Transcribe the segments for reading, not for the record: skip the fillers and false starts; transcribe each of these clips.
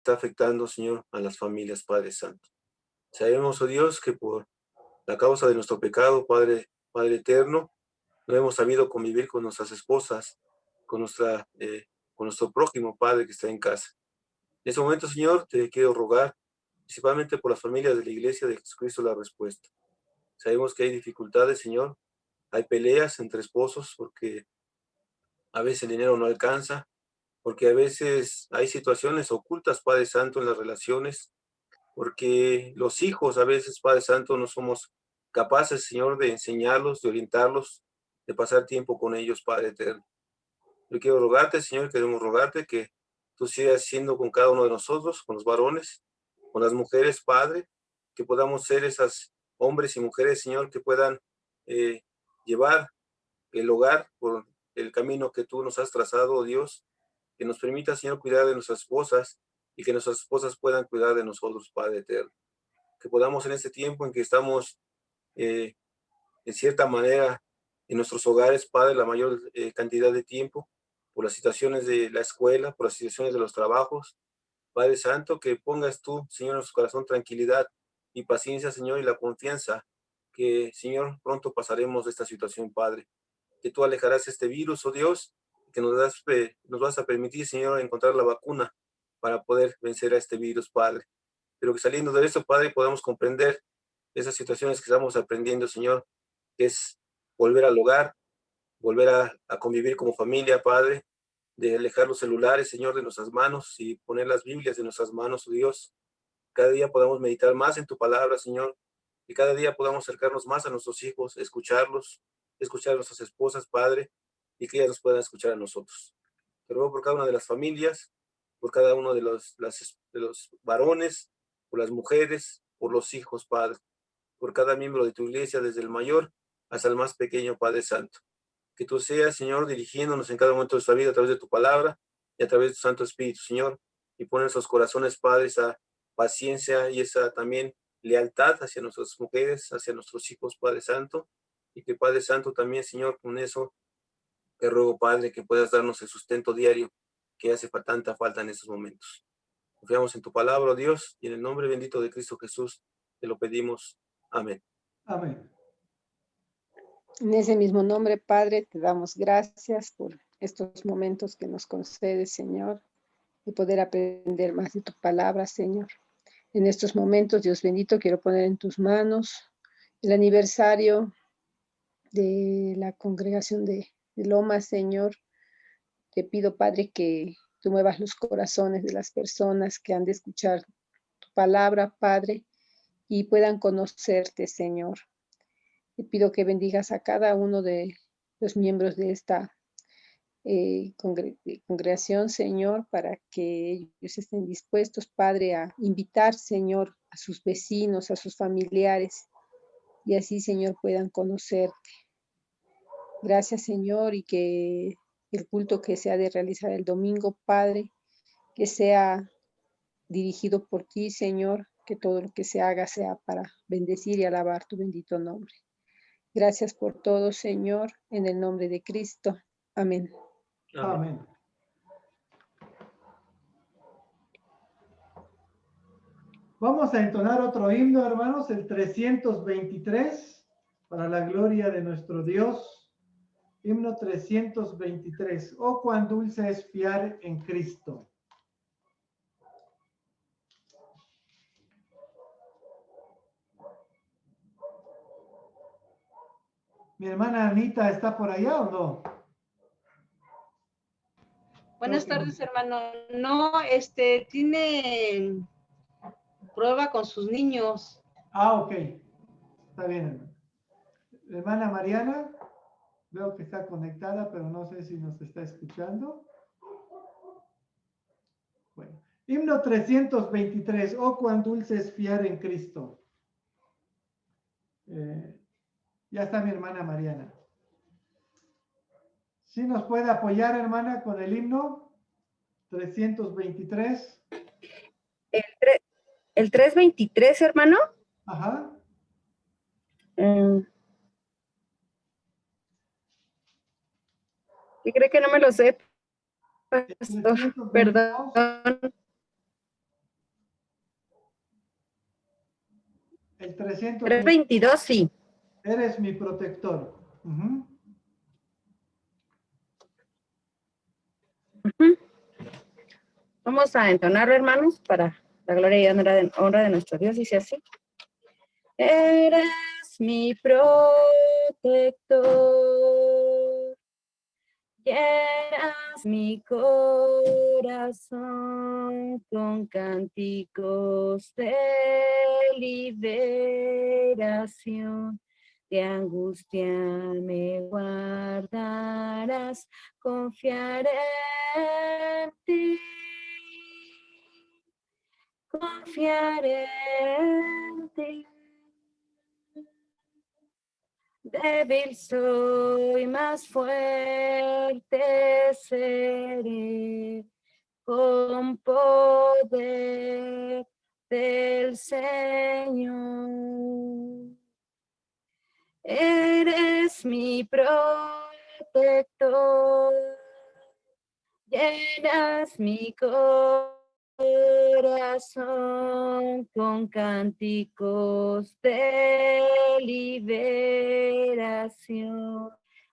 está afectando, Señor, a las familias, Padre Santo. Sabemos, oh Dios, que por la causa de nuestro pecado, Padre eterno, no hemos sabido convivir con nuestras esposas, con, con nuestro prójimo, Padre, que está en casa. En ese momento, Señor, te quiero rogar, principalmente por las familias de la Iglesia de Jesucristo, la respuesta. Sabemos que hay dificultades, Señor, hay peleas entre esposos porque a veces el dinero no alcanza, porque a veces hay situaciones ocultas, Padre Santo, en las relaciones, porque los hijos a veces, Padre Santo, no somos capaces, Señor, de enseñarlos, de orientarlos, de pasar tiempo con ellos, Padre eterno. Yo quiero rogarte, Señor, queremos rogarte que tú sigas siendo con cada uno de nosotros, con los varones, con las mujeres, Padre, que podamos ser esas hombres y mujeres, Señor, que puedan eh, llevar el hogar por el camino que tú nos has trazado, oh Dios, que nos permita, Señor, cuidar de nuestras esposas y que nuestras esposas puedan cuidar de nosotros, Padre eterno. Que podamos en este tiempo en que estamos, eh, en cierta manera, en nuestros hogares, Padre, la mayor cantidad de tiempo, por las situaciones de la escuela, por las situaciones de los trabajos, Padre Santo, que pongas tú, Señor, en nuestro corazón tranquilidad y paciencia, Señor, y la confianza que, Señor, pronto pasaremos de esta situación, Padre. Que tú alejarás este virus, oh Dios, que nos vas a permitir, Señor, encontrar la vacuna para poder vencer a este virus, Padre. Pero que saliendo de esto, Padre, podamos comprender esas situaciones que estamos aprendiendo, Señor, que es volver al hogar, volver a convivir como familia, Padre, de alejar los celulares, Señor, de nuestras manos y poner las Biblias en nuestras manos, oh Dios. Cada día podamos meditar más en tu palabra, Señor, y cada día podamos acercarnos más a nuestros hijos, escucharlos, escuchar a nuestras esposas, Padre, y que ellas nos puedan escuchar a nosotros. Te ruego por cada una de las familias, por cada uno de de los varones, por las mujeres, por los hijos, Padre, por cada miembro de tu iglesia, desde el mayor hasta el más pequeño, Padre Santo. Que tú seas, Señor, dirigiéndonos en cada momento de nuestra vida a través de tu palabra y a través de tu Santo Espíritu, Señor, y pon en nuestros corazones, Padre, esa paciencia y esa también lealtad hacia nuestras mujeres, hacia nuestros hijos, Padre Santo, y que Padre Santo también, Señor, con eso te ruego, Padre, que puedas darnos el sustento diario que hace tanta falta en estos momentos. Confiamos en tu palabra, oh Dios, y en el nombre bendito de Cristo Jesús te lo pedimos. Amén. Amén. En ese mismo nombre, Padre, te damos gracias por estos momentos que nos concedes, Señor, y poder aprender más de tu palabra, Señor. En estos momentos, Dios bendito, quiero poner en tus manos el aniversario de la congregación de Lomas, Señor. Te pido, Padre, que tú muevas los corazones de las personas que han de escuchar tu palabra, Padre, y puedan conocerte, Señor. Te pido que bendigas a cada uno de los miembros de esta congregación, Señor, para que ellos estén dispuestos, Padre, a invitar, Señor, a sus vecinos, a sus familiares, y así, Señor, puedan conocerte. Gracias, Señor, y que el culto que se ha de realizar el domingo, Padre, que sea dirigido por ti, Señor, que todo lo que se haga sea para bendecir y alabar tu bendito nombre. Gracias por todo, Señor, en el nombre de Cristo. Amén. Amén. Vamos a entonar otro himno, hermanos, el 323, para la gloria de nuestro Dios. Himno 323. Oh, cuán dulce es fiar en Cristo. ¿Mi hermana Anita está por allá o no? Buenas tardes, hermano. No, tiene prueba con sus niños. Ah, ok. Está bien, hermano. Hermana Mariana, veo que está conectada, pero no sé si nos está escuchando. Bueno, himno 323. Oh, cuán dulce es fiar en Cristo. Ya está mi hermana Mariana. ¿Sí nos puede apoyar, hermana, con el himno 323? El 323, hermano. Ajá. ¿Y cree que no me lo sé? El 322. Perdón. El 300. 322, sí. Eres mi protector. Ujú. Ujú. Vamos a entonarlo, hermanos, para la gloria y honra de nuestro Dios. Dice así. Eres mi protector, llenas mi corazón con cánticos de liberación. De angustia me guardarás, confiaré en ti. Confiaré en ti. Débil soy, más fuerte seré, con poder del Señor. Eres mi protector, llenas mi corazón con cánticos de liberación.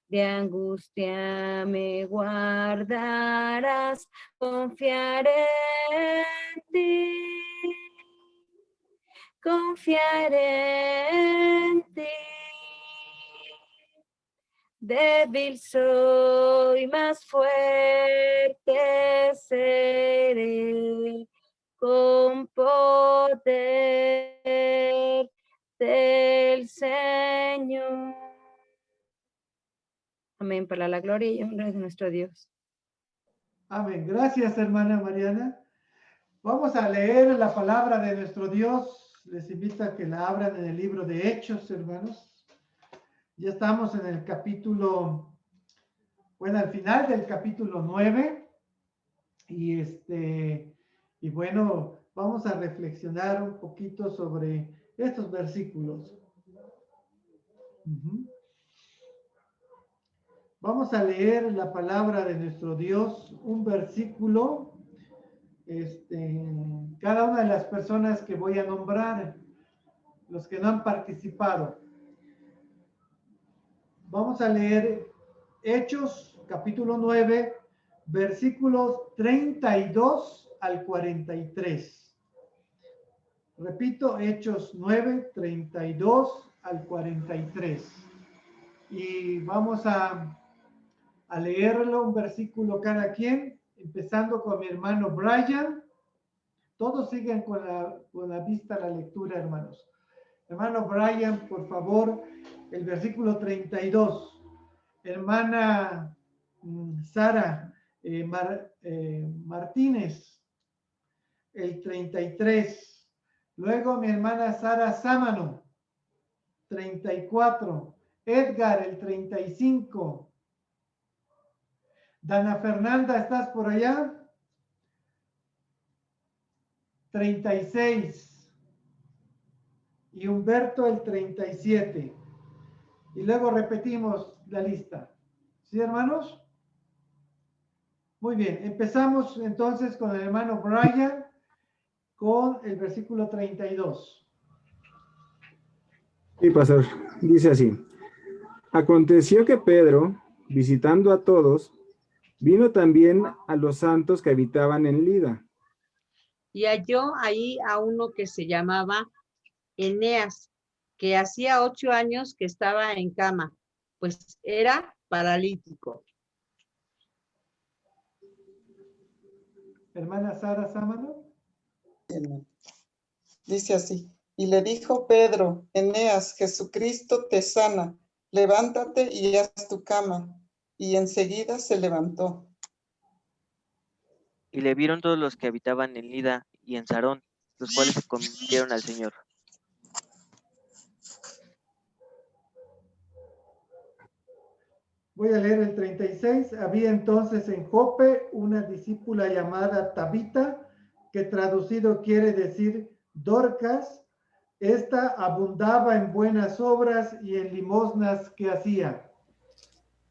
De angustia me guardarás, confiaré en ti. Confiaré en ti. Débil soy, más fuerte seré, con poder del Señor. Amén, para la gloria y honra de nuestro Dios. Amén. Gracias, hermana Mariana. Vamos a leer la palabra de nuestro Dios. Les invito a que la abran en el libro de Hechos, hermanos. Ya estamos en el capítulo, bueno, al final del capítulo 9. Y bueno, vamos a reflexionar un poquito sobre estos versículos. Vamos a leer la palabra de nuestro Dios, un versículo. Cada una de las personas que voy a nombrar, los que no han participado. Vamos a leer Hechos, capítulo 9, versículos 32 al 43. Repito, Hechos 9, 32 al 43. Y vamos a leerlo, un versículo cada quien, empezando con mi hermano Brian. Todos siguen con la vista la lectura, hermanos. Hermano Brian, por favor, el versículo 32. Hermana Sara Martínez, el 33. Luego mi hermana Sara Sámano, 34. Edgar, el 35. Dana Fernanda, ¿estás por allá? 36. Y Humberto, el 37. Y luego repetimos la lista. ¿Sí, hermanos? Muy bien, empezamos entonces con el hermano Brian, con el versículo 32. Sí, pastor, dice así. Aconteció que Pedro, visitando a todos, vino también a los santos que habitaban en Lida. Y halló ahí a uno que se llamaba Eneas, que hacía 8 años que estaba en cama, pues era paralítico. Hermana Sara Sámano. Dice así, y le dijo Pedro, Eneas, Jesucristo te sana, levántate y haz tu cama. Y enseguida se levantó. Y le vieron todos los que habitaban en Lida y en Sarón, los cuales se convirtieron al Señor. Voy a leer el 36. Había entonces en Jope una discípula llamada Tabita, que traducido quiere decir Dorcas. Esta abundaba en buenas obras y en limosnas que hacía.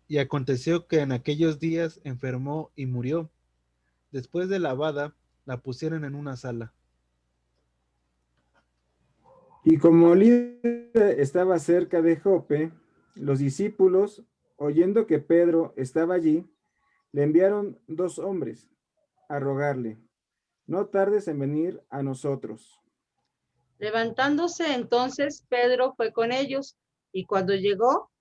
Y aconteció que en aquellos días enfermó y murió. Después de lavada, la pusieron en una sala. Y como Lida estaba cerca de Jope, los discípulos, oyendo que Pedro estaba allí, le enviaron 2 hombres a rogarle: no tardes en venir a nosotros. Levantándose entonces, Pedro fue con ellos, y cuando llegó,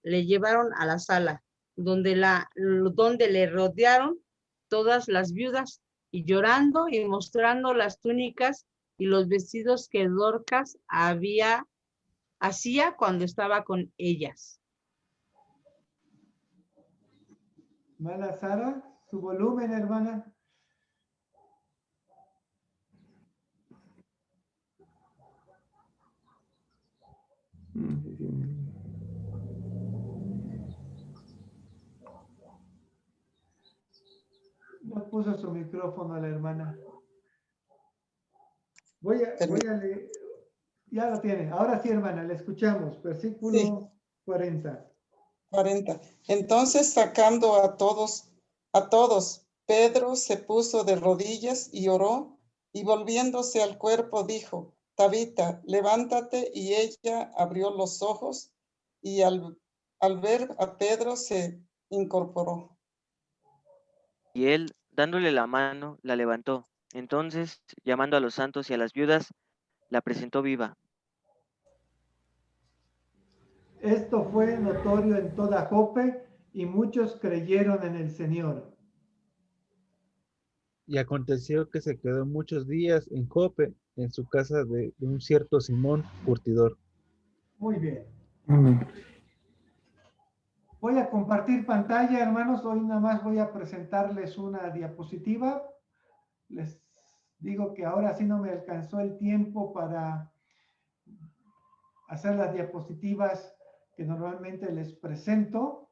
le llevaron a la sala, donde le rodearon todas las viudas, y llorando y mostrando las túnicas y los vestidos que Dorcas hacía cuando estaba con ellas. Hermana Sara, su volumen, hermana. No puso su micrófono la hermana. Voy a leer. Ya lo tiene. Ahora sí, hermana, le escuchamos. Versículo Sí. 40. 40. Entonces, sacando a todos, Pedro se puso de rodillas y oró, y volviéndose al cuerpo dijo: Tabita, levántate. Y ella abrió los ojos, y al ver a Pedro se incorporó. Y él, dándole la mano, la levantó. Entonces, llamando a los santos y a las viudas, la presentó viva. Esto fue notorio en toda Jope, y muchos creyeron en el Señor. Y aconteció que se quedó muchos días en Jope, en su casa de un cierto Simón curtidor. Muy bien. Amén. Voy a compartir pantalla, hermanos. Hoy nada más voy a presentarles una diapositiva. Les digo que ahora sí no me alcanzó el tiempo para hacer las diapositivas que normalmente les presento.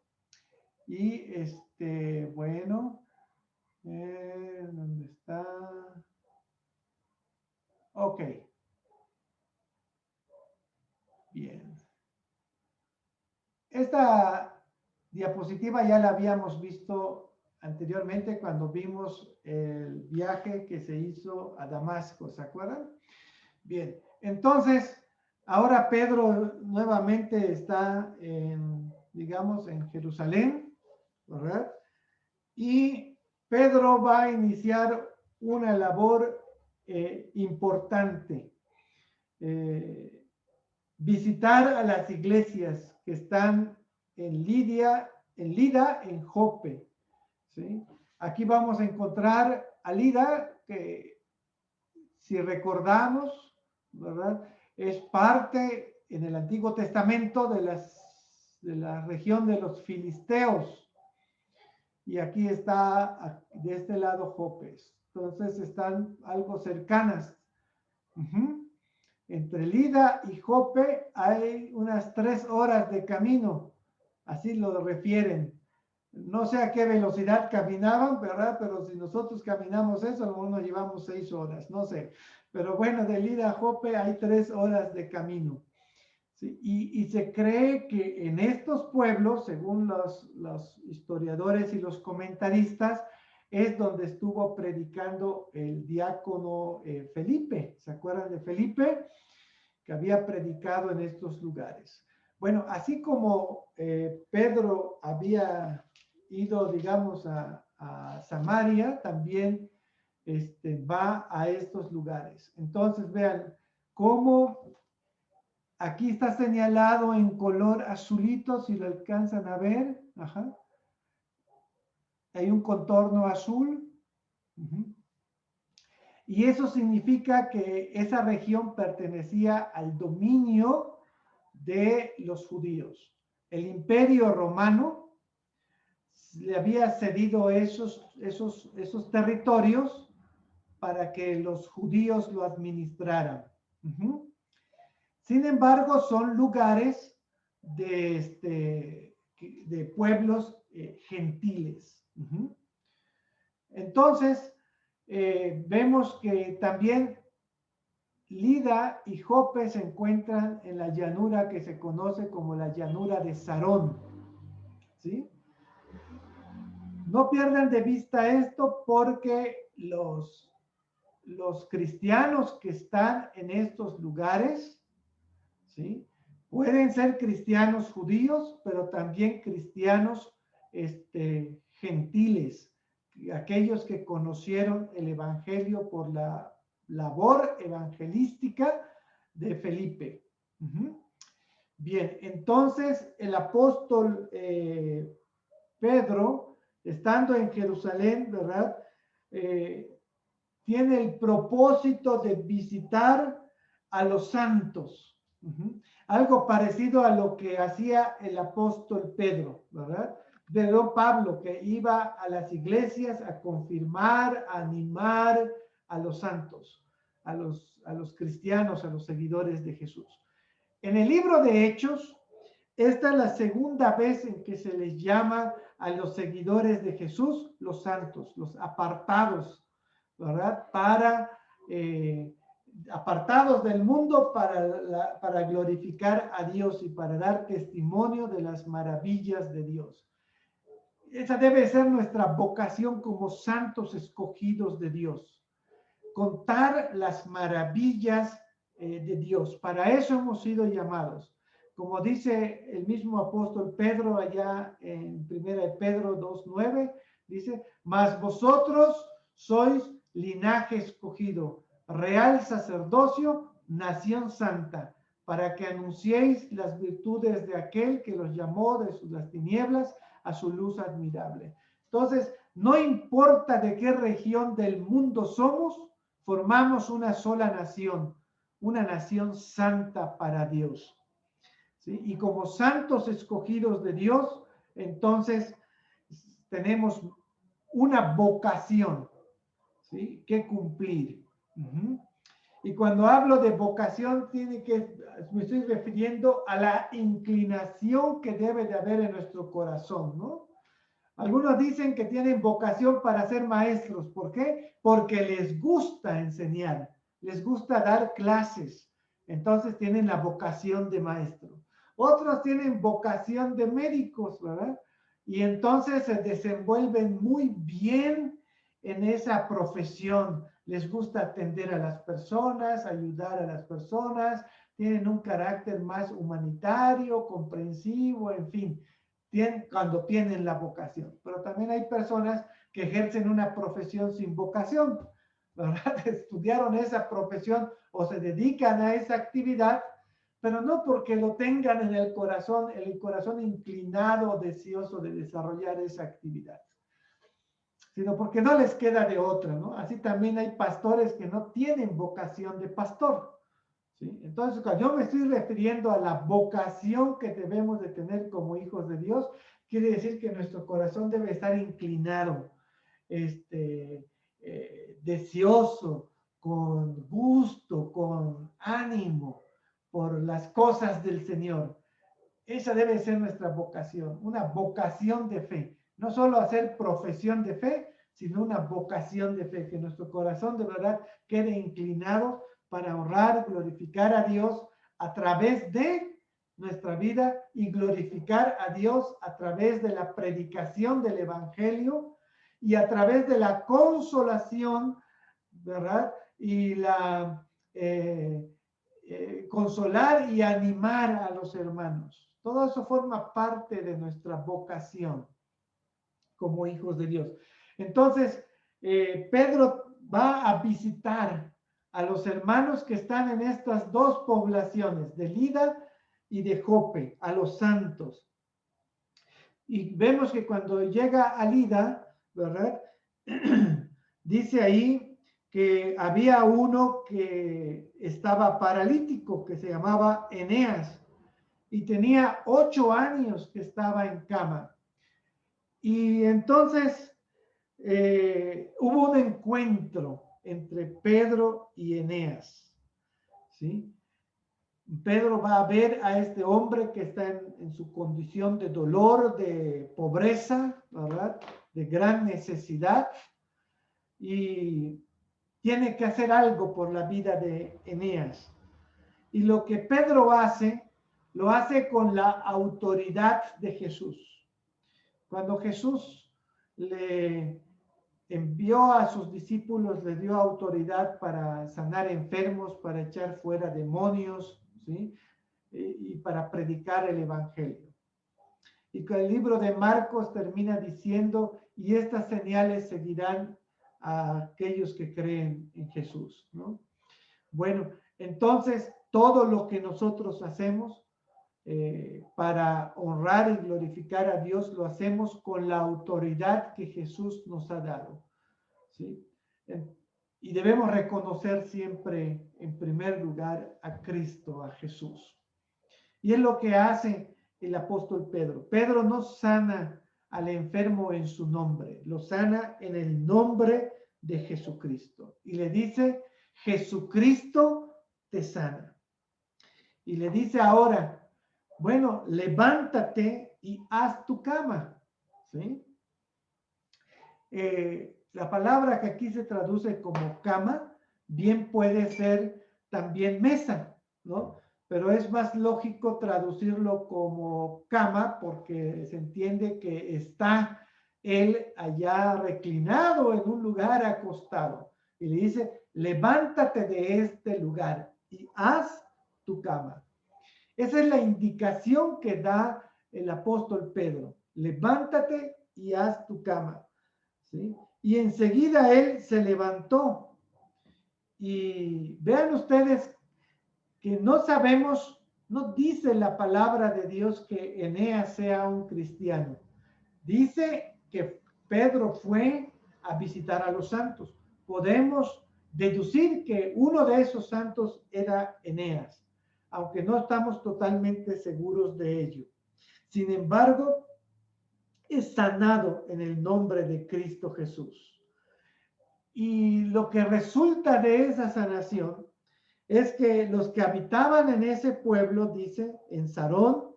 Y bueno, ¿dónde está? Ok. Bien. Esta diapositiva ya la habíamos visto anteriormente cuando vimos el viaje que se hizo a Damasco, ¿se acuerdan? Bien, entonces, ahora Pedro nuevamente está digamos, en Jerusalén, ¿verdad? Y Pedro va a iniciar una labor importante. Visitar a las iglesias que están en Lida, en Jope. ¿Sí? Aquí vamos a encontrar a Lida, que si recordamos, ¿verdad? Es parte en el Antiguo Testamento de la región de los filisteos. Y aquí está, de este lado, Jope. Entonces están algo cercanas. Entre Lida y Jope hay unas 3 horas de camino, así lo refieren. No sé a qué velocidad caminaban, ¿verdad? Pero si nosotros caminamos eso, a lo mejor nos llevamos 6 horas, no sé. Pero bueno, de Lida a Jope hay 3 horas de camino. ¿Sí? Y se cree que en estos pueblos, según los historiadores y los comentaristas, es donde estuvo predicando el diácono Felipe. ¿Se acuerdan de Felipe? Que había predicado en estos lugares. Bueno, así como Pedro había ido, digamos, a Samaria, también va a estos lugares. Entonces, vean cómo aquí está señalado en color azulito, si lo alcanzan a ver. Ajá. Hay un contorno azul. Y eso significa que esa región pertenecía al dominio de los judíos. El Imperio Romano le había cedido esos territorios para que los judíos lo administraran. Sin embargo, son lugares de pueblos gentiles. Entonces, vemos que también Lida y Jope se encuentran en la llanura que se conoce como la llanura de Sarón. ¿Sí? No pierdan de vista esto, porque los cristianos que están en estos lugares, ¿sí? Pueden ser cristianos judíos, pero también cristianos gentiles, aquellos que conocieron el evangelio por la labor evangelística de Felipe. Bien, entonces el apóstol Pedro, estando en Jerusalén, ¿verdad? Tiene el propósito de visitar a los santos. Algo parecido a lo que hacía el apóstol Pedro, ¿verdad? Pero Pablo, que iba a las iglesias a confirmar, a animar a los santos, a los cristianos, a los seguidores de Jesús. En el libro de Hechos, esta es la segunda vez en que se les llama a los seguidores de Jesús los santos, los apartados, ¿verdad? Apartados del mundo para glorificar a Dios y para dar testimonio de las maravillas de Dios. Esa debe ser nuestra vocación como santos escogidos de Dios. Contar las maravillas de Dios. Para eso hemos sido llamados. Como dice el mismo apóstol Pedro allá en 1 Pedro 2:9, dice, mas vosotros sois linaje escogido, real sacerdocio, nación santa, para que anunciéis las virtudes de aquel que los llamó de las tinieblas a su luz admirable. Entonces, no importa de qué región del mundo somos, formamos una sola nación, una nación santa para Dios. ¿Sí? Y como santos escogidos de Dios, entonces tenemos una vocación, ¿sí? Que cumplir. Y cuando hablo de vocación, me estoy refiriendo a la inclinación que debe de haber en nuestro corazón, ¿no? Algunos dicen que tienen vocación para ser maestros. ¿Por qué? Porque les gusta enseñar, les gusta dar clases. Entonces tienen la vocación de maestro. Otros tienen vocación de médicos, ¿verdad? Y entonces se desenvuelven muy bien en esa profesión. Les gusta atender a las personas, ayudar a las personas, tienen un carácter más humanitario, comprensivo, en fin, cuando tienen la vocación. Pero también hay personas que ejercen una profesión sin vocación, ¿verdad? Estudiaron esa profesión o se dedican a esa actividad, pero no porque lo tengan en el corazón inclinado, deseoso de desarrollar esa actividad, sino porque no les queda de otra, ¿no? Así también hay pastores que no tienen vocación de pastor, ¿sí? Entonces, cuando yo me estoy refiriendo a la vocación que debemos de tener como hijos de Dios, quiere decir que nuestro corazón debe estar inclinado, deseoso, con gusto, con ánimo por las cosas del Señor. Esa debe ser nuestra vocación, una vocación de fe. No solo hacer profesión de fe, sino una vocación de fe, que nuestro corazón de verdad quede inclinado para honrar, glorificar a Dios a través de nuestra vida y glorificar a Dios a través de la predicación del Evangelio y a través de la consolación, ¿verdad? Y la consolar y animar a los hermanos. Todo eso forma parte de nuestra vocación como hijos de Dios. Entonces, Pedro va a visitar a los hermanos que están en estas dos poblaciones, de Lida y de Jope, a los santos. Y vemos que cuando llega a Lida, ¿verdad? Dice ahí que había uno que estaba paralítico, que se llamaba Eneas, y tenía 8 años que estaba en cama. Y entonces hubo un encuentro entre Pedro y Eneas, ¿sí? Pedro va a ver a este hombre que está en su condición de dolor, de pobreza, ¿verdad? De gran necesidad, y tiene que hacer algo por la vida de Eneas. Y lo que Pedro hace, lo hace con la autoridad de Jesús. Cuando Jesús le envió a sus discípulos, les dio autoridad para sanar enfermos, para echar fuera demonios, ¿sí? y para predicar el evangelio. Y que el libro de Marcos termina diciendo, y estas señales seguirán a aquellos que creen en Jesús, ¿no? Bueno, entonces todo lo que nosotros hacemos para honrar y glorificar a Dios, lo hacemos con la autoridad que Jesús nos ha dado, ¿sí? Y debemos reconocer siempre, en primer lugar, a Cristo, a Jesús. Y es lo que hace el apóstol Pedro. Pedro no sana al enfermo en su nombre, lo sana en el nombre de Jesucristo. Y le dice, Jesucristo te sana. Y le dice ahora, bueno, levántate y haz tu cama, ¿sí? La palabra que aquí se traduce como cama, bien puede ser también mesa, ¿no? Pero es más lógico traducirlo como cama porque se entiende que está él allá reclinado en un lugar acostado. Y le dice, levántate de este lugar y haz tu cama. Esa es la indicación que da el apóstol Pedro. Levántate y haz tu cama, ¿sí? Y enseguida él se levantó. Y vean ustedes que no sabemos, no dice la palabra de Dios que Eneas sea un cristiano. Dice que Pedro fue a visitar a los santos. Podemos deducir que uno de esos santos era Eneas, aunque no estamos totalmente seguros de ello. Sin embargo, es sanado en el nombre de Cristo Jesús. Y lo que resulta de esa sanación es que los que habitaban en ese pueblo, dice, en Sarón,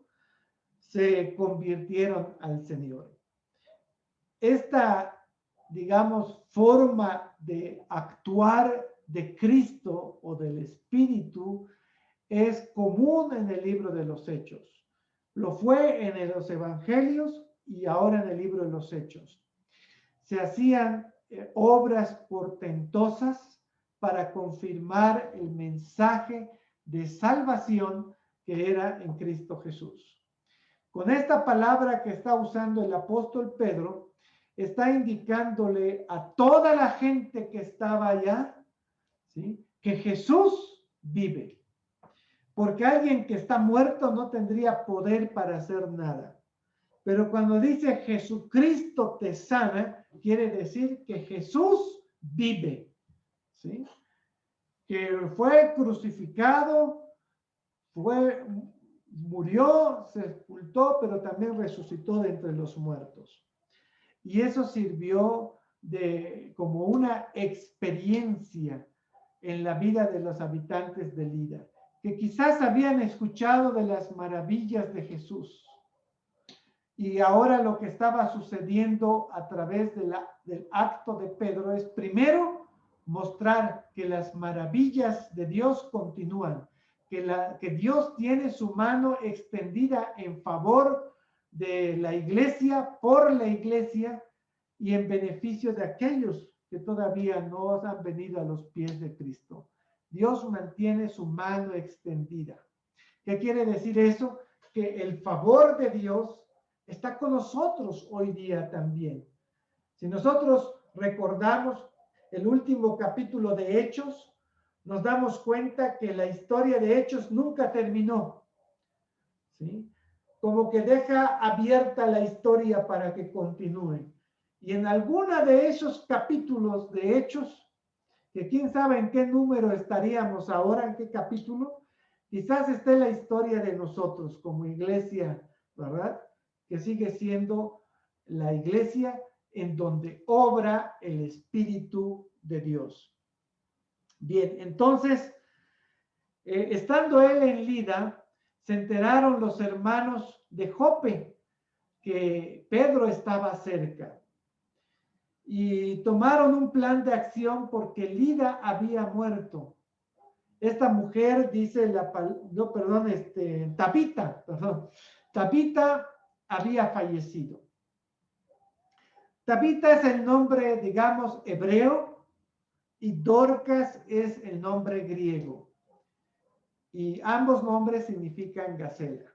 se convirtieron al Señor. Esta, digamos, forma de actuar de Cristo o del Espíritu es común en el libro de los Hechos. Lo fue en los Evangelios y ahora en el libro de los Hechos. Se hacían obras portentosas para confirmar el mensaje de salvación que era en Cristo Jesús. Con esta palabra que está usando el apóstol Pedro, está indicándole a toda la gente que estaba allá, ¿sí?, que Jesús vive. Porque alguien que está muerto no tendría poder para hacer nada. Pero cuando dice Jesucristo te sana, quiere decir que Jesús vive, ¿sí? Que fue crucificado, murió, se sepultó, pero también resucitó de entre los muertos. Y eso sirvió como una experiencia en la vida de los habitantes de Lida, que quizás habían escuchado de las maravillas de Jesús. Y ahora lo que estaba sucediendo a través del acto de Pedro es primero mostrar que las maravillas de Dios continúan, que Dios tiene su mano extendida en favor de la iglesia, por la iglesia y en beneficio de aquellos que todavía no han venido a los pies de Cristo. Dios mantiene su mano extendida. ¿Qué quiere decir eso? Que el favor de Dios está con nosotros hoy día también. Si nosotros recordamos el último capítulo de Hechos, nos damos cuenta que la historia de Hechos nunca terminó, ¿sí? Como que deja abierta la historia para que continúe. Y en alguna de esos capítulos de Hechos, que quién sabe en qué número estaríamos ahora, en qué capítulo, quizás esté la historia de nosotros como iglesia, ¿verdad?, que sigue siendo la iglesia en donde obra el Espíritu de Dios. Bien, entonces, estando él en Lida, se enteraron los hermanos de Jope que Pedro estaba cerca y tomaron un plan de acción porque Lida había muerto. Esta mujer dice Tabita había fallecido. Tabita es el nombre, digamos, hebreo y Dorcas es el nombre griego. y ambos nombres significan gacela.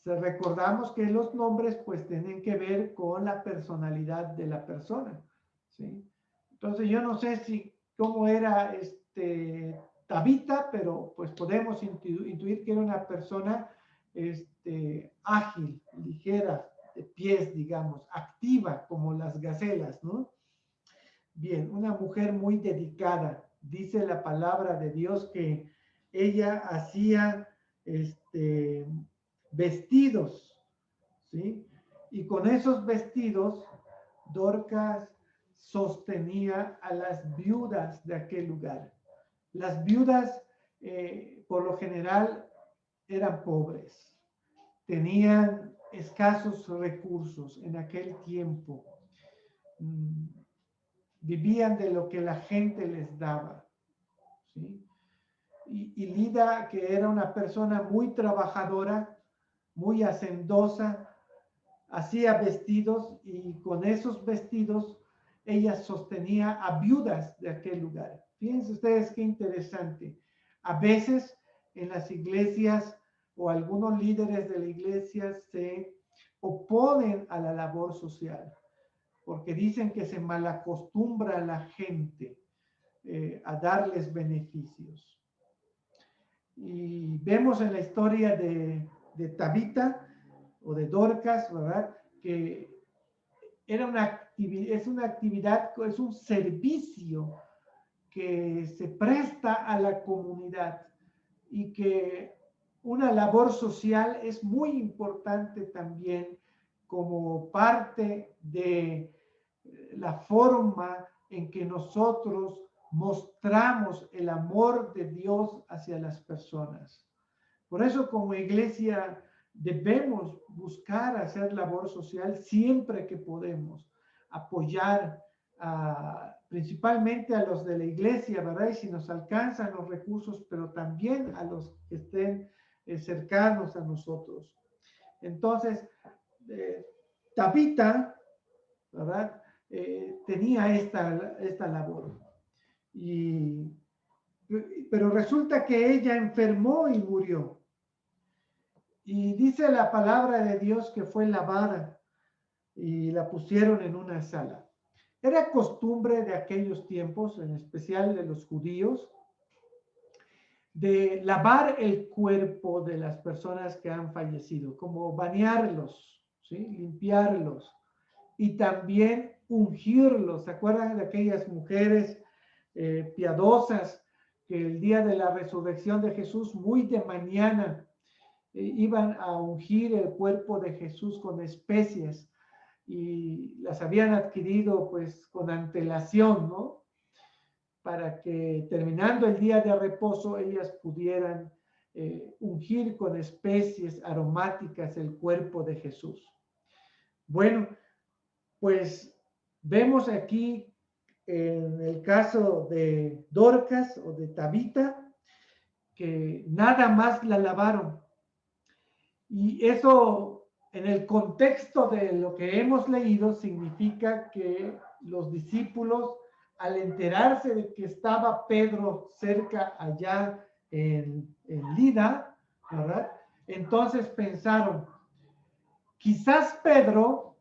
Recordamos que los nombres pues tienen que ver con la personalidad de la persona, ¿sí? Entonces yo no sé cómo era Tabita, pero pues podemos intuir que era una persona ágil, ligera, de pies, digamos, activa como las gacelas, ¿no? Bien, una mujer muy dedicada. Dice la palabra de Dios que ella hacía vestidos, ¿sí? Y con esos vestidos, Dorcas sostenía a las viudas de aquel lugar. Las viudas, por lo general, eran pobres, tenían escasos recursos en aquel tiempo, vivían de lo que la gente les daba, ¿sí? Y Lida, que era una persona muy trabajadora, muy hacendosa, hacía vestidos y con esos vestidos ella sostenía a viudas de aquel lugar. Fíjense ustedes qué interesante. A veces en las iglesias o algunos líderes de la iglesia se oponen a la labor social porque dicen que se malacostumbra a la gente a darles beneficios. Y vemos en la historia de Tabita o de Dorcas, ¿verdad? Que era es una actividad, es un servicio que se presta a la comunidad y que una labor social es muy importante también como parte de la forma en que nosotros mostramos el amor de Dios hacia las personas. Por eso como iglesia debemos buscar hacer labor social siempre que podemos, apoyar principalmente a los de la iglesia, ¿verdad? Y si nos alcanzan los recursos, pero también a los que estén cercanos a nosotros. Entonces, Tabita, ¿verdad? Tenía esta labor. Pero resulta que ella enfermó y murió. Y dice la palabra de Dios que fue lavada y la pusieron en una sala. Era costumbre de aquellos tiempos, en especial de los judíos, de lavar el cuerpo de las personas que han fallecido, como bañarlos, ¿sí? Limpiarlos y también ungirlos. ¿Se acuerdan de aquellas mujeres piadosas que el día de la resurrección de Jesús, muy de mañana, iban a ungir el cuerpo de Jesús con especias y las habían adquirido pues con antelación, ¿no? Para que terminando el día de reposo ellas pudieran ungir con especies aromáticas el cuerpo de Jesús. Bueno, pues vemos aquí en el caso de Dorcas o de Tabita que nada más la lavaron. Y eso, en el contexto de lo que hemos leído, significa que los discípulos, al enterarse de que estaba Pedro cerca allá en Lida, ¿verdad? Entonces pensaron, quizás Pedro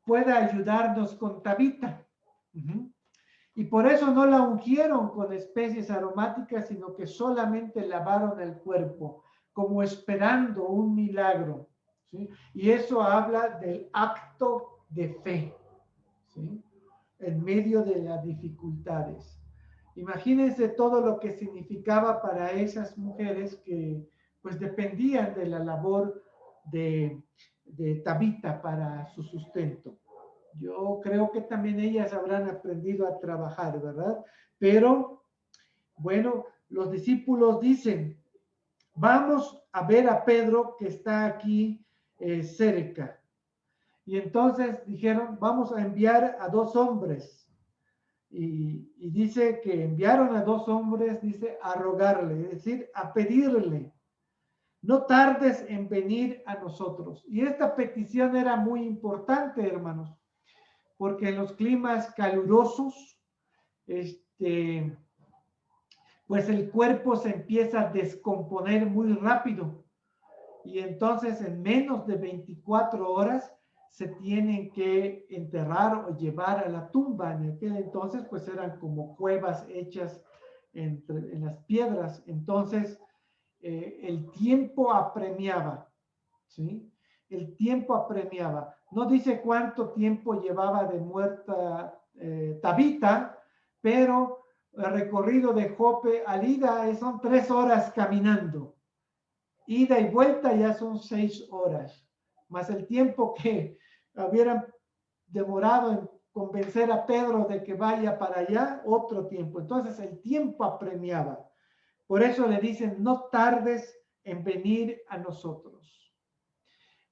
pueda ayudarnos con Tabita. Y por eso no la ungieron con especies aromáticas, sino que solamente lavaron el cuerpo, como esperando un milagro, ¿sí? Y eso habla del acto de fe, ¿sí? En medio de las dificultades. Imagínense todo lo que significaba para esas mujeres que pues dependían de la labor de Tabita para su sustento. Yo creo que también ellas habrán aprendido a trabajar, ¿verdad? Pero, bueno, los discípulos dicen, vamos a ver a Pedro que está aquí cerca. Y entonces dijeron, vamos a enviar a 2 hombres. Y dice que enviaron a 2 hombres, dice, a rogarle, es decir, a pedirle, no tardes en venir a nosotros. Y esta petición era muy importante, hermanos, porque en los climas calurosos, pues el cuerpo se empieza a descomponer muy rápido. Y entonces en menos de 24 horas se tienen que enterrar o llevar a la tumba. En aquel entonces pues eran como cuevas hechas en las piedras. Entonces el tiempo apremiaba, ¿sí? El tiempo apremiaba. No dice cuánto tiempo llevaba de muerta Tabita, pero el recorrido de Jope al ida son 3 horas caminando. Ida y vuelta ya son 6 horas, más el tiempo que hubieran demorado en convencer a Pedro de que vaya para allá, otro tiempo. Entonces el tiempo apremiaba. Por eso le dicen, no tardes en venir a nosotros.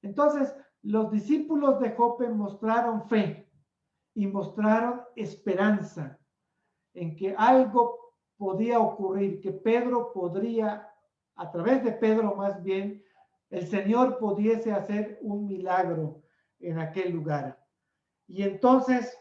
Entonces, los discípulos de Jope mostraron fe y mostraron esperanza en que algo podía ocurrir, que Pedro podría, a través de Pedro más bien, el Señor pudiese hacer un milagro en aquel lugar. Y entonces,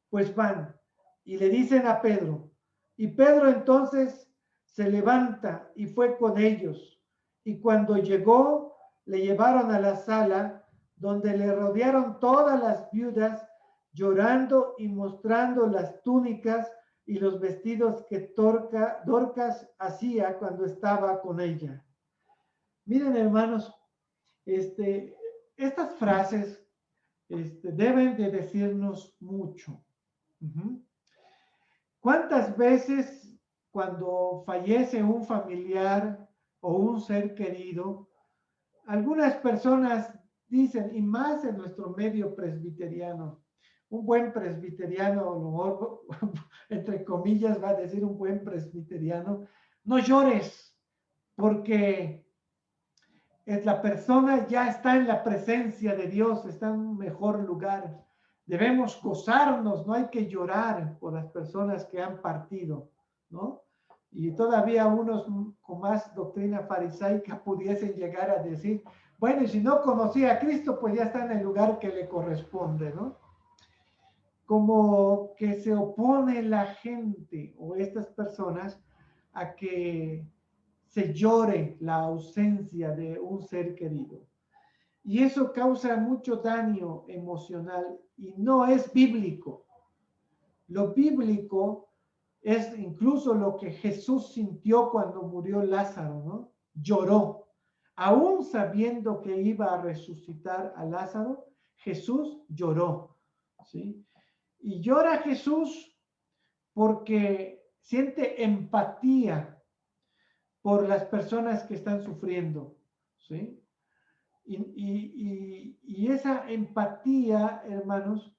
pues van y le dicen a Pedro, y Pedro entonces se levanta y fue con ellos. Y cuando llegó, le llevaron a la sala donde le rodearon todas las viudas, llorando y mostrando las túnicas y los vestidos que Dorcas hacía cuando estaba con ella. Miren, hermanos, estas frases deben de decirnos mucho. ¿Cuántas veces cuando fallece un familiar o un ser querido, algunas personas dicen, y más en nuestro medio presbiteriano, un buen presbiteriano, a lo mejor, entre comillas, va a decir un buen presbiteriano, no llores, porque la persona ya está en la presencia de Dios, está en un mejor lugar. Debemos gozarnos, no hay que llorar por las personas que han partido, ¿no? Y todavía unos con más doctrina farisaica pudiesen llegar a decir, bueno, y si no conocía a Cristo, pues ya está en el lugar que le corresponde, ¿no? Como que se opone la gente o estas personas a que se llore la ausencia de un ser querido. Y eso causa mucho daño emocional y no es bíblico. Lo bíblico es incluso lo que Jesús sintió cuando murió Lázaro, ¿no? Lloró. Aún sabiendo que iba a resucitar a Lázaro, Jesús lloró, ¿sí? Y llora Jesús porque siente empatía por las personas que están sufriendo, ¿sí? Y esa empatía, hermanos,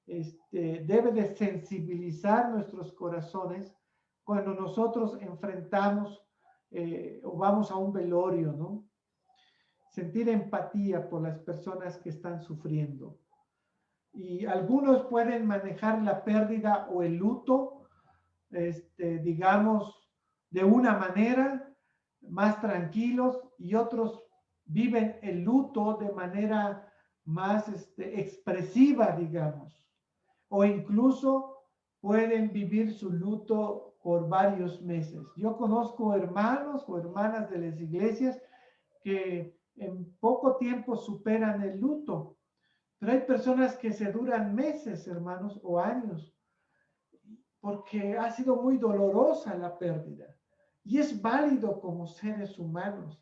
debe de sensibilizar nuestros corazones cuando nosotros enfrentamos o vamos a un velorio, ¿no? Sentir empatía por las personas que están sufriendo. Y algunos pueden manejar la pérdida o el luto, digamos, de una manera más tranquilos, y otros viven el luto de manera más expresiva, digamos, o incluso pueden vivir su luto por varios meses. Yo conozco hermanos o hermanas de las iglesias que en poco tiempo superan el luto, pero hay personas que se duran meses, hermanos, o años, porque ha sido muy dolorosa la pérdida. Y es válido como seres humanos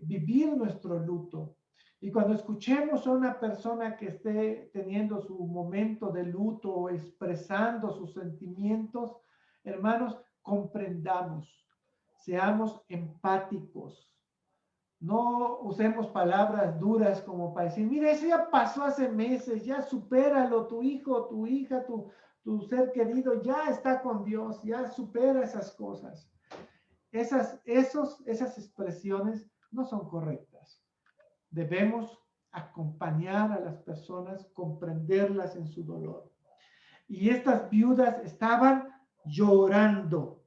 vivir nuestro luto. Y cuando escuchemos a una persona que esté teniendo su momento de luto o expresando sus sentimientos, hermanos, comprendamos, seamos empáticos. No usemos palabras duras como para decir, mira, eso ya pasó hace meses, ya supéralo, tu hijo, tu hija, tu ser querido ya está con Dios, ya supera esas cosas. Esas expresiones no son correctas. Debemos acompañar a las personas, comprenderlas en su dolor. Y estas viudas estaban llorando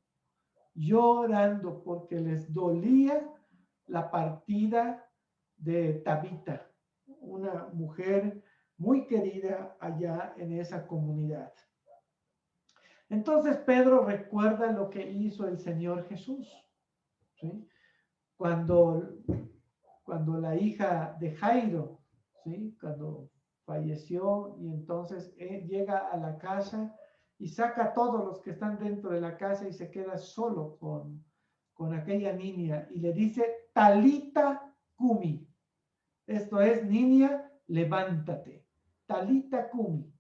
porque les dolía la partida de Tabita, una mujer muy querida allá en esa comunidad. Entonces Pedro recuerda lo que hizo el Señor Jesús, ¿sí? Cuando la hija de Jairo, ¿sí? Cuando falleció y entonces él llega a la casa y saca a todos los que están dentro de la casa y se queda solo con aquella niña y le dice, Talita Kumi. Esto es, niña, levántate. Talita Kumi.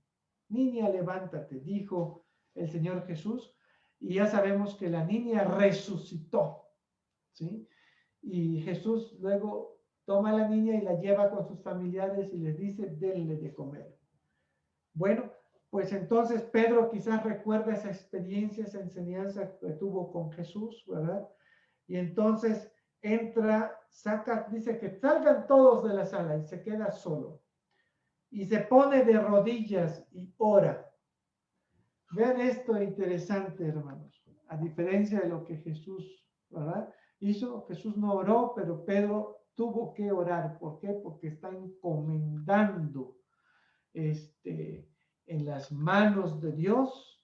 Niña, levántate, dijo el Señor Jesús. Y ya sabemos que la niña resucitó, ¿sí? Y Jesús luego toma a la niña y la lleva con sus familiares y les dice, denle de comer. Bueno, pues entonces Pedro quizás recuerda esa experiencia, esa enseñanza que tuvo con Jesús, ¿verdad? Y entonces entra, saca, dice que salgan todos de la sala y se queda solo. Y se pone de rodillas y ora. Vean esto interesante, hermanos. A diferencia de lo que Jesús, ¿verdad? hizo, Jesús no oró, pero Pedro tuvo que orar. ¿Por qué? Porque está encomendando en las manos de Dios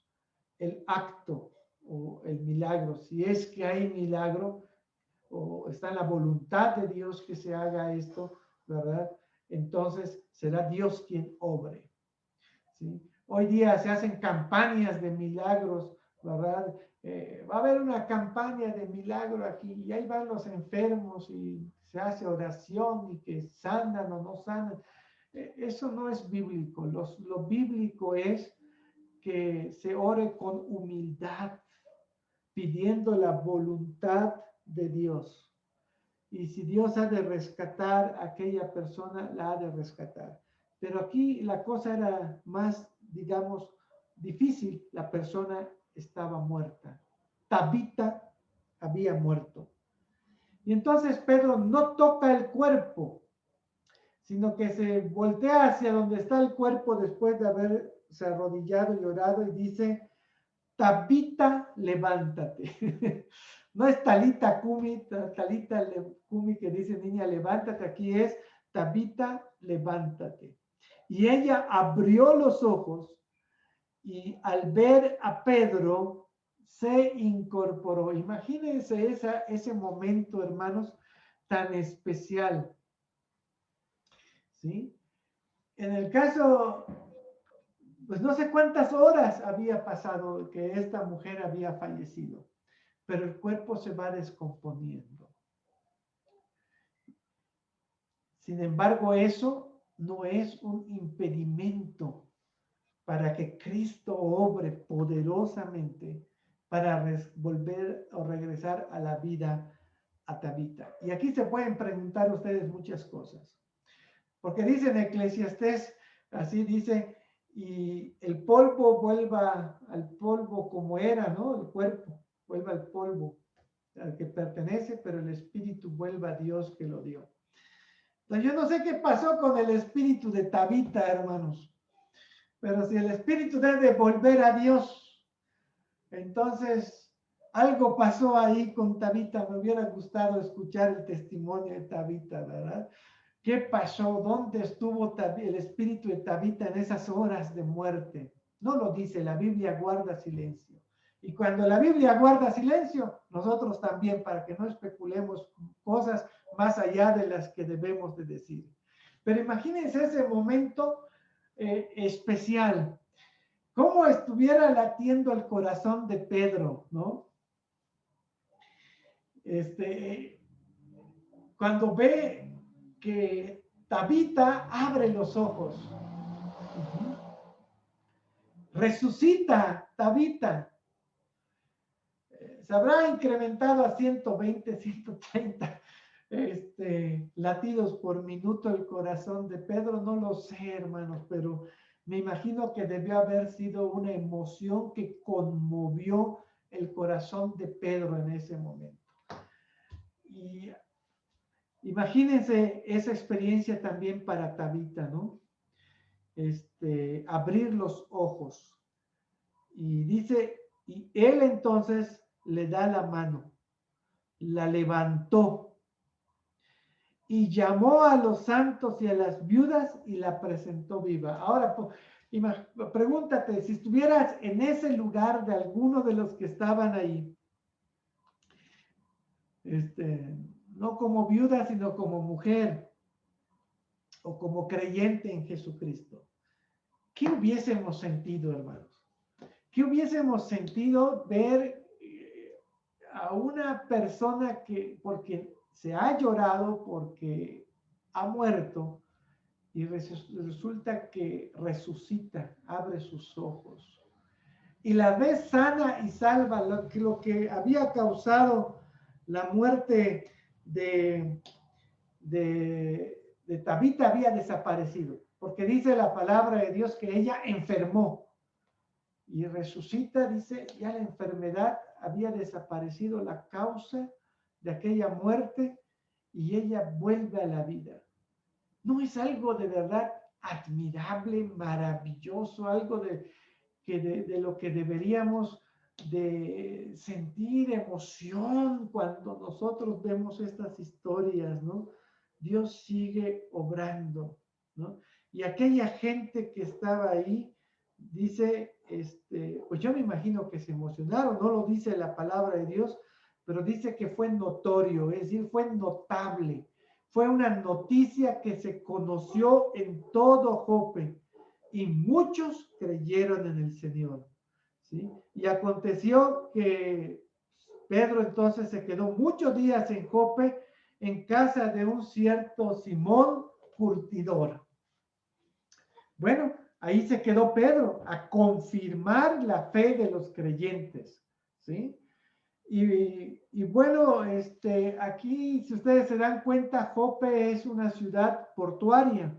el acto o el milagro. Si es que hay milagro o está en la voluntad de Dios que se haga esto, ¿verdad? Entonces será Dios quien obre, ¿sí? Hoy día se hacen campañas de milagros, ¿verdad? Va a haber una campaña de milagro aquí y ahí van los enfermos y se hace oración y que sanan o no sanan. Eso no es bíblico. Lo bíblico es que se ore con humildad, pidiendo la voluntad de Dios. Y si Dios ha de rescatar a aquella persona, la ha de rescatar. Pero aquí la cosa era más, digamos, difícil. La persona estaba muerta. Tabita había muerto. Y entonces Pedro no toca el cuerpo, sino que se voltea hacia donde está el cuerpo después de haberse arrodillado y orado y dice, Tabita, levántate. No es Talita Kumi, Talita Kumi que dice niña, levántate. Aquí es Tabita, levántate. Y ella abrió los ojos y al ver a Pedro se incorporó. Imagínense ese momento, hermanos, tan especial. ¿Sí? En el caso, pues no sé cuántas horas había pasado que esta mujer había fallecido, pero el cuerpo se va descomponiendo. Sin embargo, eso no es un impedimento para que Cristo obre poderosamente para volver o regresar a la vida a Tabita. Y aquí se pueden preguntar ustedes muchas cosas. Porque dice en Eclesiastés, así dice, y el polvo vuelva al polvo como era, ¿no? El cuerpo vuelva al polvo al que pertenece, pero el espíritu vuelva a Dios que lo dio. Entonces yo no sé qué pasó con el espíritu de Tabita, hermanos, pero si el espíritu debe volver a Dios, entonces algo pasó ahí con Tabita. Me hubiera gustado escuchar el testimonio de Tabita, ¿verdad? ¿Qué pasó? ¿Dónde estuvo el espíritu de Tabita en esas horas de muerte? No lo dice, la Biblia guarda silencio. Y cuando la Biblia guarda silencio, nosotros también, para que no especulemos cosas más allá de las que debemos de decir. Pero imagínense ese momento especial. ¿Cómo estuviera latiendo el corazón de Pedro, no? Cuando ve que Tabita abre los ojos. Resucita Tabita. Se habrá incrementado a 120, 130 latidos por minuto el corazón de Pedro. No lo sé, hermanos, pero me imagino que debió haber sido una emoción que conmovió el corazón de Pedro en ese momento. Y imagínense esa experiencia también para Tabita, ¿no? Abrir los ojos. Y dice, y él entonces le da la mano, la levantó y llamó a los santos y a las viudas y la presentó viva. Ahora, Pregúntate, si estuvieras en ese lugar de alguno de los que estaban ahí, no como viuda, sino como mujer o como creyente en Jesucristo, ¿qué hubiésemos sentido, hermanos? ¿Qué hubiésemos sentido ver a una persona que, porque se ha llorado, porque ha muerto, y resulta que resucita, abre sus ojos, y la ves sana y salva? Lo que había causado la muerte de Tabita había desaparecido, porque dice la palabra de Dios que ella enfermó, y resucita, dice, ya la enfermedad había desaparecido, la causa de aquella muerte, y ella vuelve a la vida. ¿No es algo de verdad admirable, maravilloso, algo de lo que deberíamos de sentir emoción cuando nosotros vemos estas historias, ¿no? Dios sigue obrando, ¿no? Y aquella gente que estaba ahí, dice, pues yo me imagino que se emocionaron, no lo dice la palabra de Dios, pero dice que fue notorio, es decir, fue notable. Fue una noticia que se conoció en todo Jope, y muchos creyeron en el Señor, ¿sí? Y aconteció que Pedro entonces se quedó muchos días en Jope, en casa de un cierto Simón curtidor. Bueno, ahí se quedó Pedro a confirmar la fe de los creyentes, ¿sí? Y bueno, aquí, si ustedes se dan cuenta, Jope es una ciudad portuaria,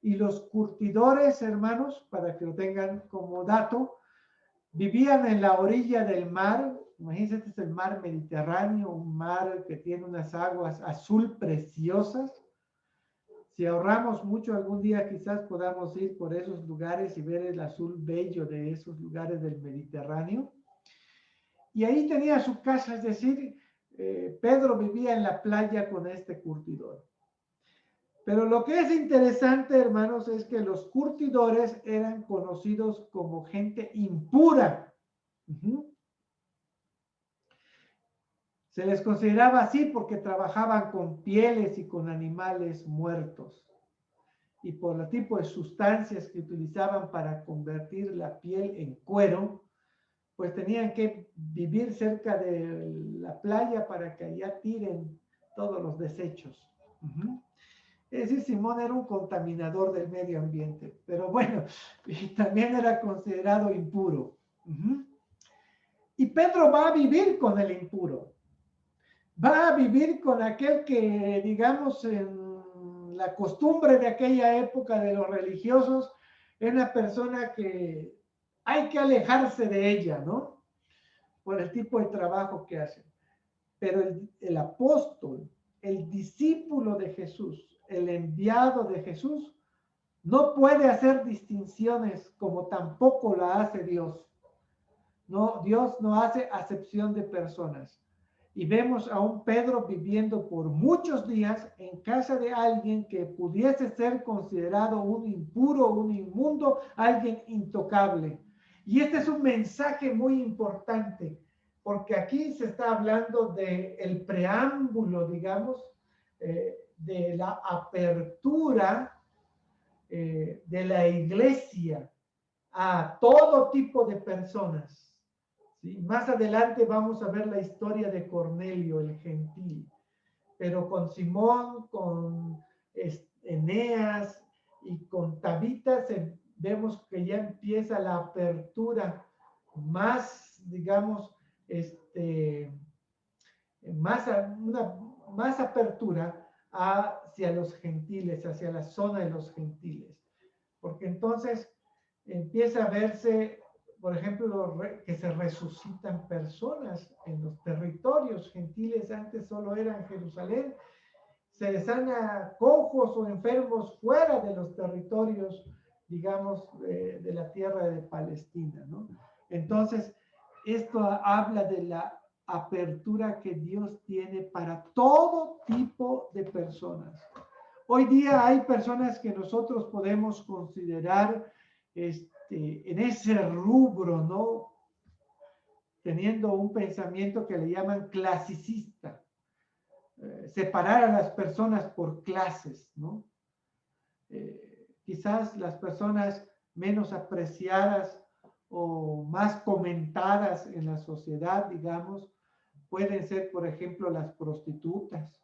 y los curtidores, hermanos, para que lo tengan como dato, vivían en la orilla del mar. Imagínense, este es el mar Mediterráneo, un mar que tiene unas aguas azul preciosas. Si ahorramos mucho, algún día quizás podamos ir por esos lugares y ver el azul bello de esos lugares del Mediterráneo. Y ahí tenía su casa, es decir, Pedro vivía en la playa con este curtidor. Pero lo que es interesante, hermanos, es que los curtidores eran conocidos como gente impura. Se les consideraba así porque trabajaban con pieles y con animales muertos, y por el tipo de sustancias que utilizaban para convertir la piel en cuero, pues tenían que vivir cerca de la playa para que allá tiren todos los desechos. Es decir, Simón era un contaminador del medio ambiente, pero bueno, y también era considerado impuro. Y Pedro va a vivir con el impuro. Va a vivir con aquel que, digamos, en la costumbre de aquella época de los religiosos, es una persona que hay que alejarse de ella, ¿no? Por el tipo de trabajo que hace. Pero el apóstol, el discípulo de Jesús, el enviado de Jesús, no puede hacer distinciones como tampoco la hace Dios. No, Dios no hace acepción de personas. Y vemos a un Pedro viviendo por muchos días en casa de alguien que pudiese ser considerado un impuro, un inmundo, alguien intocable. Y este es un mensaje muy importante, porque aquí se está hablando del preámbulo, digamos, de la apertura de la iglesia a todo tipo de personas. ¿Sí? Más adelante vamos a ver la historia de Cornelio, el gentil, pero con Simón, con Eneas y con Tabita vemos que ya empieza la apertura más, digamos, más apertura hacia los gentiles, hacia la zona de los gentiles, porque entonces empieza a verse, por ejemplo, que se resucitan personas en los territorios gentiles. Antes solo eran Jerusalén. Se les sana cojos o enfermos fuera de los territorios, digamos, de la tierra de Palestina, ¿no? Entonces, esto habla de la apertura que Dios tiene para todo tipo de personas. Hoy día hay personas que nosotros podemos considerar en ese rubro, ¿no? Teniendo un pensamiento que le llaman clasicista, separar a las personas por clases, ¿no? Quizás las personas menos apreciadas o más comentadas en la sociedad, digamos, pueden ser, por ejemplo, las prostitutas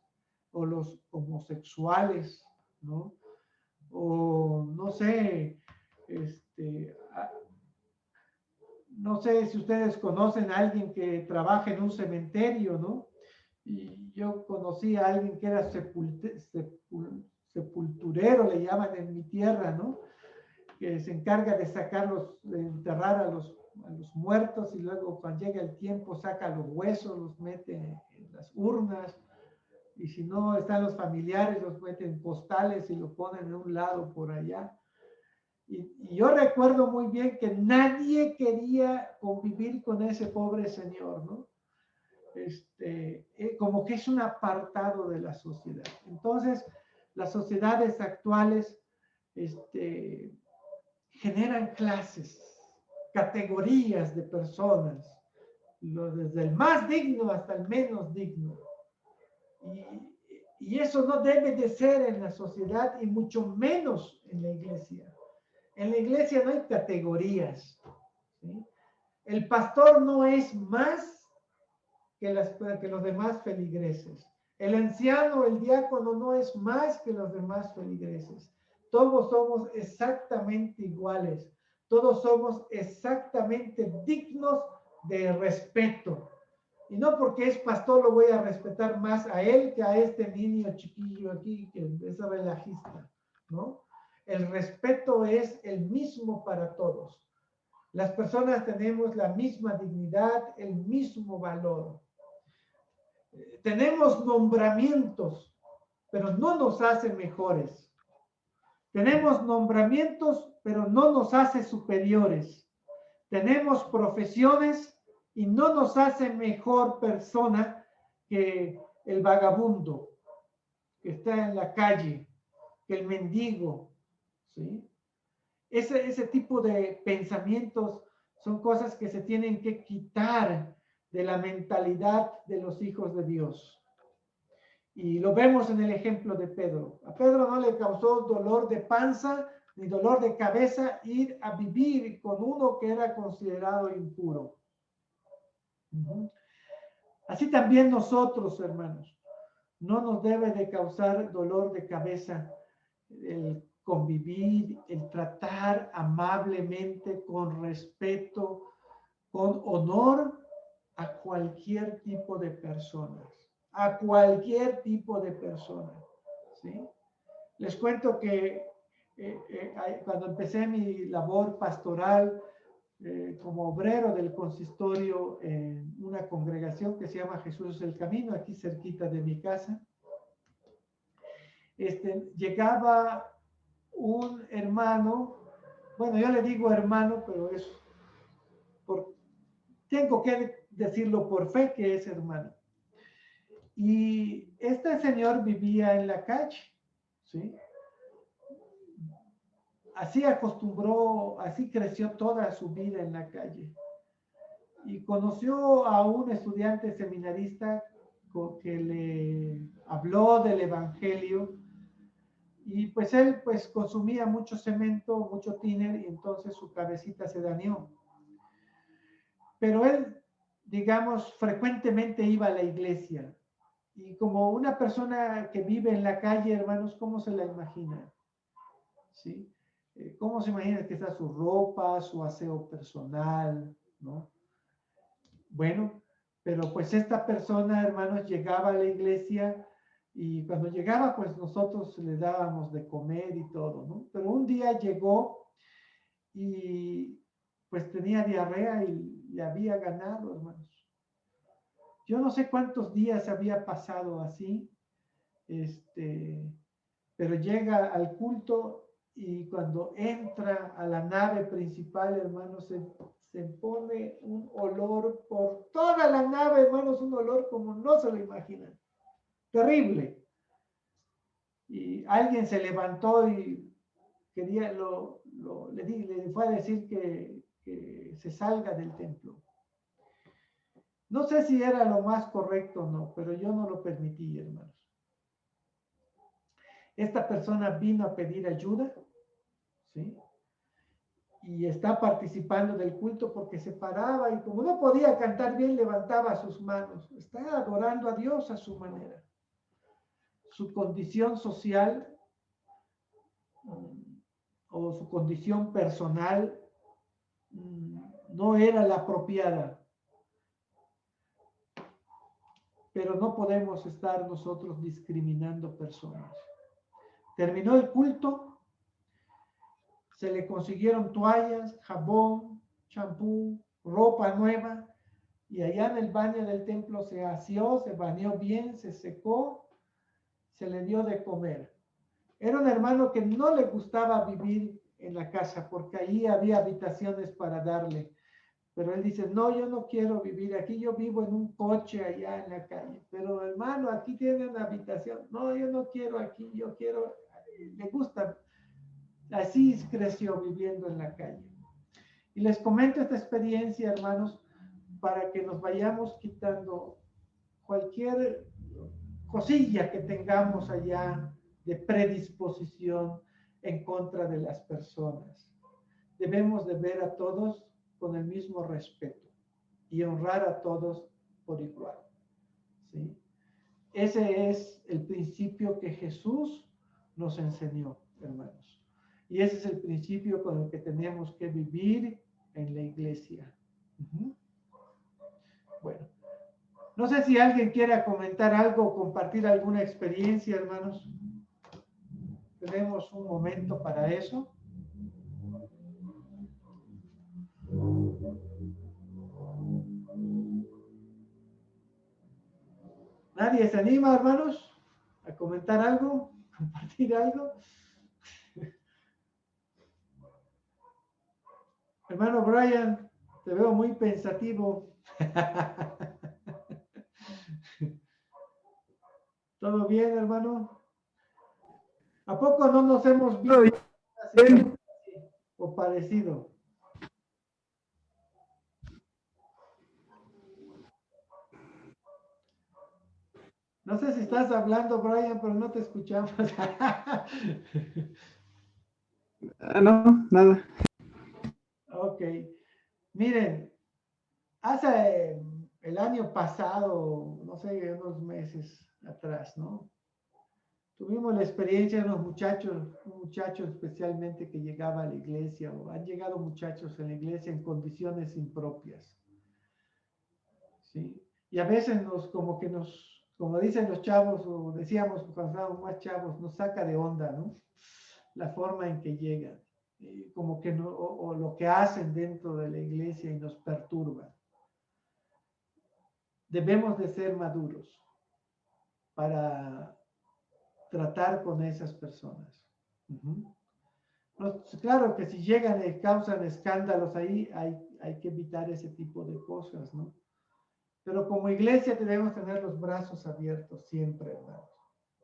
o los homosexuales, ¿no? O no sé, no sé si ustedes conocen a alguien que trabaja en un cementerio, ¿no? Y yo conocí a alguien que era sepulturero, le llaman en mi tierra, ¿no? Que se encarga de sacarlos, de enterrar a los muertos y luego cuando llega el tiempo saca los huesos, los mete en las urnas y si no están los familiares los meten en postales y lo ponen en un lado por allá. Y yo recuerdo muy bien que nadie quería convivir con ese pobre señor, ¿no? Como que es un apartado de la sociedad. Entonces, las sociedades actuales generan clases, categorías de personas, desde el más digno hasta el menos digno. Y eso no debe de ser en la sociedad y mucho menos en la iglesia. En la iglesia no hay categorías, ¿sí? El pastor no es más que los demás feligreses. El anciano, el diácono no es más que los demás feligreses. Todos somos exactamente iguales. Todos somos exactamente dignos de respeto. Y no porque es pastor lo voy a respetar más a él que a este niño chiquillo aquí que es relajista, ¿no? El respeto es el mismo para todos. Las personas tenemos la misma dignidad, el mismo valor. Tenemos nombramientos, pero no nos hace mejores. Tenemos nombramientos, pero no nos hace superiores. Tenemos profesiones y no nos hace mejor persona que el vagabundo que está en la calle, que el mendigo, ¿sí? Ese tipo de pensamientos son cosas que se tienen que quitar de la mentalidad de los hijos de Dios. Y lo vemos en el ejemplo de Pedro. A Pedro no le causó dolor de panza ni dolor de cabeza ir a vivir con uno que era considerado impuro. Así también nosotros, hermanos, no nos debe de causar dolor de cabeza el convivir, el tratar amablemente, con respeto, con honor a cualquier tipo de personas, a cualquier tipo de persona, ¿sí? Les cuento que cuando empecé mi labor pastoral como obrero del consistorio en una congregación que se llama Jesús es el Camino, aquí cerquita de mi casa, llegaba un hermano, bueno, yo le digo hermano, pero es tengo que decirlo por fe que es hermano. Y este señor vivía en la calle, ¿sí? Así acostumbró, así creció toda su vida en la calle. Y conoció a un estudiante seminarista que le habló del evangelio. Y pues él pues consumía mucho cemento, mucho tiner, y entonces su cabecita se dañó. Pero él, digamos, frecuentemente iba a la iglesia. Y como una persona que vive en la calle, hermanos, ¿cómo se la imagina? ¿Sí? ¿Cómo se imagina que está su ropa, su aseo personal, ¿no? Bueno, pero pues esta persona, hermanos, llegaba a la iglesia y cuando llegaba, pues nosotros le dábamos de comer y todo, ¿no? Pero un día llegó y pues tenía diarrea y le había ganado, hermanos. Yo no sé cuántos días había pasado así, pero llega al culto y cuando entra a la nave principal, hermanos, se pone un olor por toda la nave, hermanos, un olor como no se lo imaginan. Terrible. Y alguien se levantó y le fue a decir que se salga del templo. No sé si era lo más correcto o no, pero yo no lo permití, hermanos. Esta persona vino a pedir ayuda, ¿sí? Y está participando del culto porque se paraba y como no podía cantar bien, levantaba sus manos. Está adorando a Dios a su manera. Su condición social o su condición personal no era la apropiada. Pero no podemos estar nosotros discriminando personas. Terminó el culto, se le consiguieron toallas, jabón, champú, ropa nueva, y allá en el baño del templo se aseó, se bañó bien, se secó, se le dio de comer. Era un hermano que no le gustaba vivir en la casa porque ahí había habitaciones para darle. Pero él dice, no, yo no quiero vivir aquí, yo vivo en un coche allá en la calle. Pero hermano, aquí tiene una habitación. No, yo no quiero aquí, yo quiero, le gusta. Así creció viviendo en la calle. Y les comento esta experiencia, hermanos, para que nos vayamos quitando cualquier cosilla que tengamos allá de predisposición en contra de las personas. Debemos de ver a todos con el mismo respeto y honrar a todos por igual, ¿sí? Ese es el principio que Jesús nos enseñó, hermanos. Y ese es el principio con el que tenemos que vivir en la iglesia. Bueno, no sé si alguien quiera comentar algo o compartir alguna experiencia, hermanos. Tenemos un momento para eso. ¿Nadie se anima, hermanos, a comentar algo, compartir algo? Hermano Brian, te veo muy pensativo. ¿Todo bien, hermano? ¿A poco no nos hemos visto así, o parecido? No sé si estás hablando, Brian, pero no te escuchamos. No, nada. Ok. Miren, hace el año pasado, no sé, unos meses atrás, ¿no? Tuvimos la experiencia de unos muchachos, un muchacho especialmente que llegaba a la iglesia, o han llegado muchachos en la iglesia en condiciones impropias, ¿sí? Y a veces como dicen los chavos, o decíamos cuando estábamos más chavos, nos saca de onda, ¿no? La forma en que llegan, como que no, o lo que hacen dentro de la iglesia y nos perturba. Debemos de ser maduros para tratar con esas personas. Claro que si llegan y causan escándalos ahí, hay que evitar ese tipo de cosas, ¿no? Pero como iglesia debemos tener los brazos abiertos siempre, hermanos.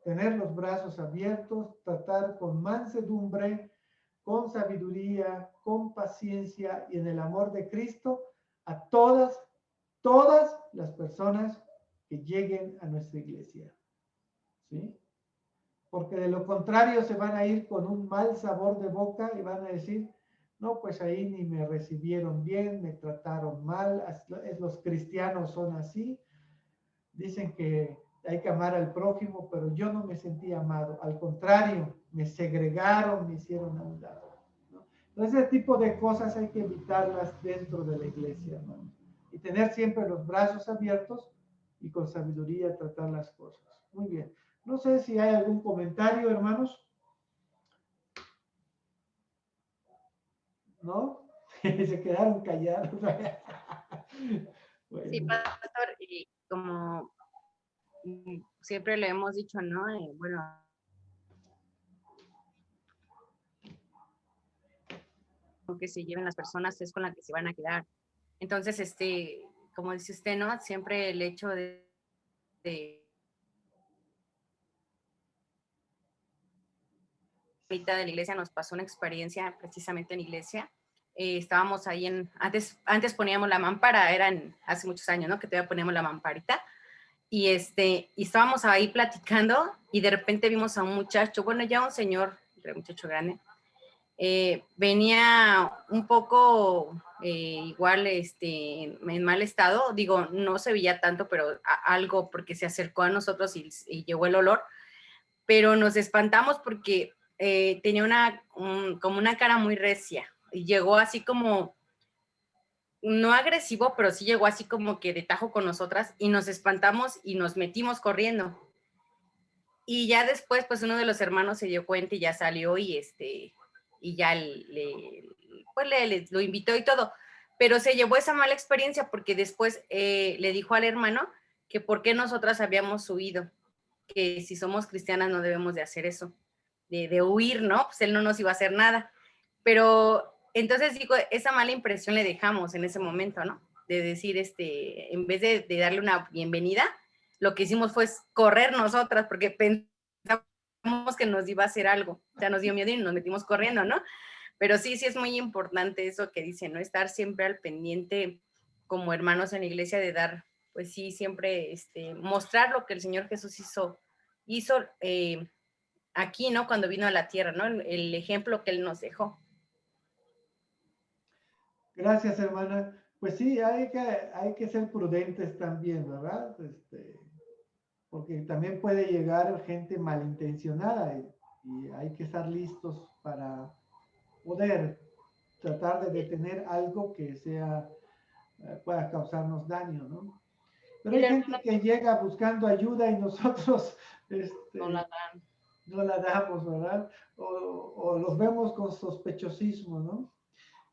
Tener los brazos abiertos, tratar con mansedumbre, con sabiduría, con paciencia y en el amor de Cristo a todas las personas que lleguen a nuestra iglesia. ¿Sí? Porque de lo contrario se van a ir con un mal sabor de boca y van a decir, no, pues ahí ni me recibieron bien, me trataron mal, los cristianos son así, dicen que hay que amar al prójimo, pero yo no me sentí amado, al contrario, me segregaron, me hicieron a un lado, ¿no? Entonces, ese tipo de cosas hay que evitarlas dentro de la iglesia, ¿no? Y tener siempre los brazos abiertos y con sabiduría tratar las cosas. Muy bien. No sé si hay algún comentario, hermanos. ¿No? Se quedaron callados. Bueno. Sí, pastor, y como siempre le hemos dicho, ¿no? Bueno, que se lleven las personas es con la que se van a quedar. Entonces, como dice usted, ¿no? Siempre el hecho de hermanita de la iglesia nos pasó una experiencia precisamente en iglesia. Estábamos ahí antes poníamos la mampara, hace muchos años, ¿no? Que todavía poníamos la mamparita. Y estábamos ahí platicando y de repente vimos a un muchacho, bueno, ya un señor, un muchacho grande, venía un poco igual en mal estado, digo, no se veía tanto, pero algo porque se acercó a nosotros y llegó el olor, pero nos espantamos porque tenía como una cara muy recia y llegó así como, no agresivo, pero sí llegó así como que de tajo con nosotras y nos espantamos y nos metimos corriendo. Y ya después, pues uno de los hermanos se dio cuenta y ya salió y ya lo invitó y todo. Pero se llevó esa mala experiencia porque después le dijo al hermano que por qué nosotras habíamos huido, que si somos cristianas no debemos de hacer eso, de huir, ¿no? Pues él no nos iba a hacer nada. Pero entonces digo, esa mala impresión le dejamos en ese momento, ¿no? De decir, en vez de darle una bienvenida, lo que hicimos fue correr nosotras porque pensamos que nos iba a hacer algo. O sea, nos dio miedo y nos metimos corriendo, ¿no? Pero sí es muy importante eso que dice, ¿no? Estar siempre al pendiente como hermanos en la iglesia de dar, pues sí, siempre mostrar lo que el Señor Jesús hizo aquí, ¿no? Cuando vino a la tierra, ¿no? El ejemplo que Él nos dejó. Gracias, hermana. Pues sí, hay que ser prudentes también, ¿verdad? Porque también puede llegar gente malintencionada y hay que estar listos para poder tratar de detener algo que pueda causarnos daño, ¿no? Pero hay gente que llega buscando ayuda y nosotros No la dan. no la damos, ¿verdad? O los vemos con sospechosismo, ¿no?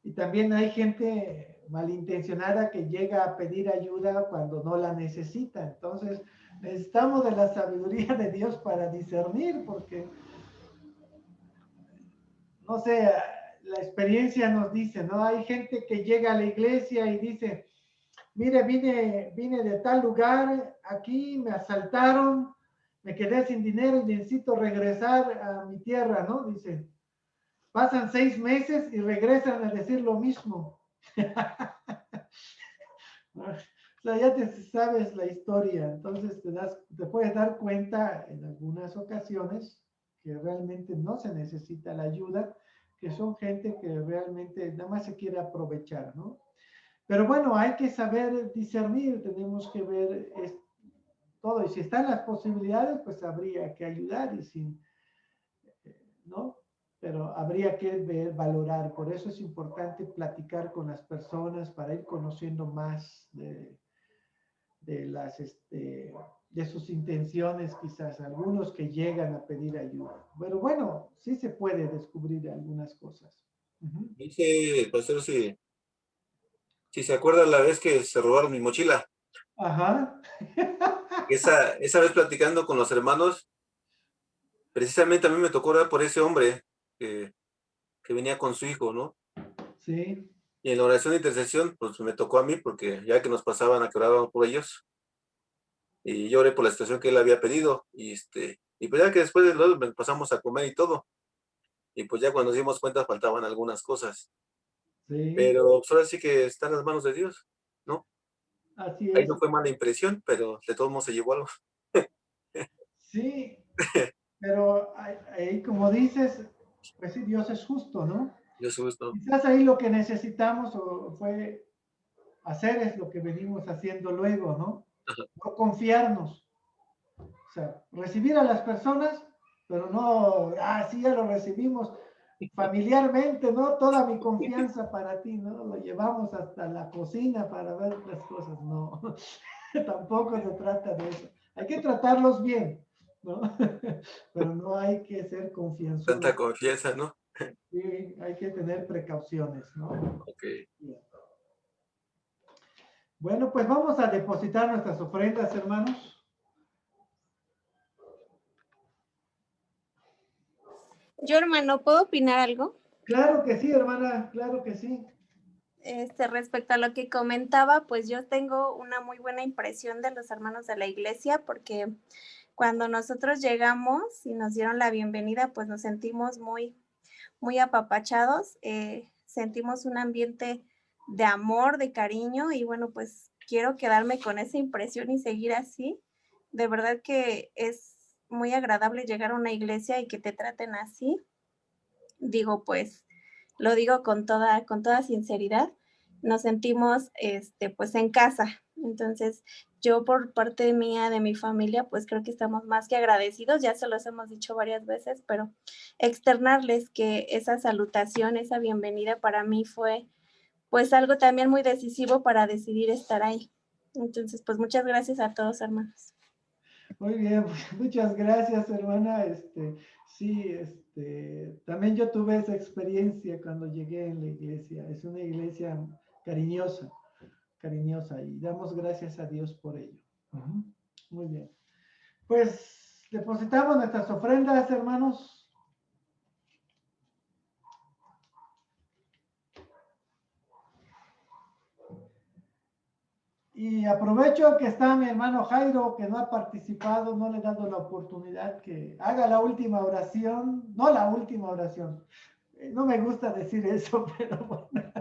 Y también hay gente malintencionada que llega a pedir ayuda cuando no la necesita. Entonces, necesitamos de la sabiduría de Dios para discernir, porque, no sé, la experiencia nos dice, ¿no? Hay gente que llega a la iglesia y dice, mire, vine de tal lugar, aquí me asaltaron, me quedé sin dinero y necesito regresar a mi tierra, ¿no? Dice, pasan 6 meses y regresan a decir lo mismo. O sea, ya te sabes la historia, entonces te puedes dar cuenta en algunas ocasiones que realmente no se necesita la ayuda, que son gente que realmente nada más se quiere aprovechar, ¿no? Pero bueno, hay que saber discernir, tenemos que ver todo, y si están las posibilidades, pues habría que ayudar, y si, ¿no? Pero habría que valorar, por eso es importante platicar con las personas para ir conociendo más de sus intenciones, quizás algunos que llegan a pedir ayuda. Pero bueno, sí se puede descubrir algunas cosas. Dice el pastor si se acuerda la vez que se robaron mi mochila. Ajá. Esa vez platicando con los hermanos, precisamente a mí me tocó orar por ese hombre que venía con su hijo, ¿no? Sí. Y en la oración de intercesión, pues me tocó a mí, porque ya que nos pasaban a que orábamos por ellos, y yo oré por la situación que él había pedido, y pues ya que después de luego pasamos a comer y todo, y pues ya cuando nos dimos cuenta faltaban algunas cosas. Sí. Pero pues ahora sí que está en las manos de Dios, ¿no? Así Ahí es. no fue mala impresión, pero de todos modos se llevó algo. Sí, pero ahí como dices, pues sí, Dios es justo, ¿no? Dios justo. Quizás ahí lo que necesitamos fue hacer es lo que venimos haciendo luego, ¿no? Ajá. No confiarnos. O sea, recibir a las personas, pero no, sí, ya lo recibimos familiarmente, ¿no? Toda mi confianza para ti, ¿no? Lo llevamos hasta la cocina para ver las cosas, no. Tampoco se trata de eso. Hay que tratarlos bien, ¿no? Pero no hay que ser confianzudos. Tanta confianza, ¿no? Sí, hay que tener precauciones, ¿no? Ok. Bien. Bueno, pues vamos a depositar nuestras ofrendas, hermanos. Yo, hermano, ¿puedo opinar algo? Claro que sí, hermana, claro que sí. respecto a lo que comentaba, pues yo tengo una muy buena impresión de los hermanos de la iglesia, porque cuando nosotros llegamos y nos dieron la bienvenida, pues nos sentimos muy, muy apapachados, sentimos un ambiente de amor, de cariño, y bueno, pues quiero quedarme con esa impresión y seguir así. De verdad que es muy agradable llegar a una iglesia y que te traten así. Digo, pues, lo digo con toda sinceridad, nos sentimos, pues, en casa. Entonces, yo por parte mía, de mi familia, pues, creo que estamos más que agradecidos, ya se los hemos dicho varias veces, pero externarles que esa salutación, esa bienvenida para mí fue, pues, algo también muy decisivo para decidir estar ahí. Entonces, pues, muchas gracias a todos, hermanos. Muy bien, muchas gracias, hermana. Sí, también yo tuve esa experiencia cuando llegué en la iglesia. Es una iglesia cariñosa, cariñosa, y damos gracias a Dios por ello. Muy bien. Pues depositamos nuestras ofrendas, hermanos. Y aprovecho que está mi hermano Jairo, que no ha participado, no le he dado la oportunidad que haga la última oración, no la última oración. No me gusta decir eso, pero bueno.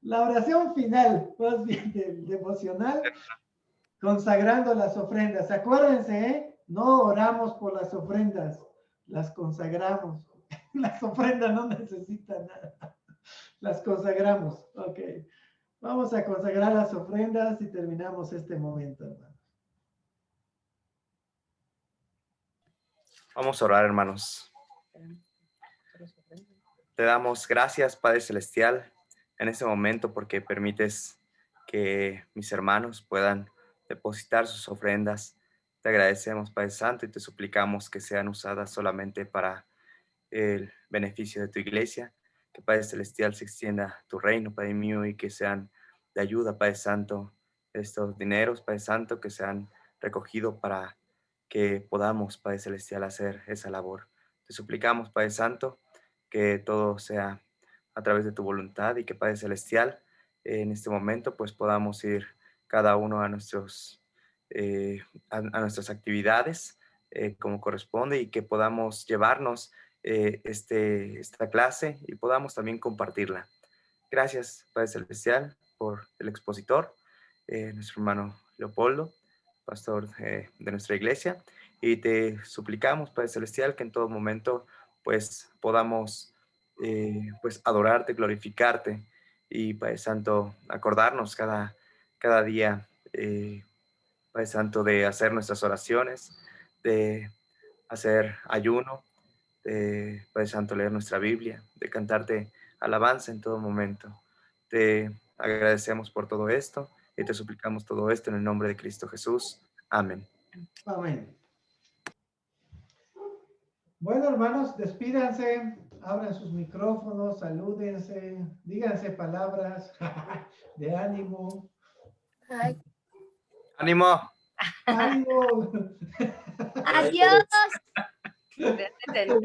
La oración final, más bien del devocional, consagrando las ofrendas. Acuérdense, ¿eh? No oramos por las ofrendas, las consagramos. Las ofrendas no necesitan nada, las consagramos. Ok. Vamos a consagrar las ofrendas y terminamos este momento, hermano. Vamos a orar, hermanos. Te damos gracias, Padre Celestial, en este momento porque permites que mis hermanos puedan depositar sus ofrendas. Te agradecemos, Padre Santo, y te suplicamos que sean usadas solamente para el beneficio de tu iglesia. Que, Padre Celestial, se extienda tu reino, Padre mío, y que sean de ayuda, Padre Santo, estos dineros, Padre Santo, que sean recogidos para que podamos, Padre Celestial, hacer esa labor. Te suplicamos, Padre Santo, que todo sea a través de tu voluntad y que, Padre Celestial, en este momento pues podamos ir cada uno a nuestras actividades como corresponde, y que podamos llevarnos esta clase y podamos también compartirla. Gracias, Padre Celestial, por el expositor, nuestro hermano Leopoldo, pastor de nuestra iglesia, y te suplicamos, Padre Celestial, que en todo momento pues podamos pues adorarte, glorificarte, y, Padre Santo, acordarnos cada día, Padre Santo, de hacer nuestras oraciones, de hacer ayuno, de, Padre Santo, leer nuestra Biblia, de cantarte alabanza en todo momento. Te agradecemos por todo esto y te suplicamos todo esto en el nombre de Cristo Jesús. Amén. Amén. Bueno, hermanos, despídanse, abran sus micrófonos, salúdense, díganse palabras de ánimo. Ay. ¡Ánimo! ¡Ánimo! ¡Adiós! Desde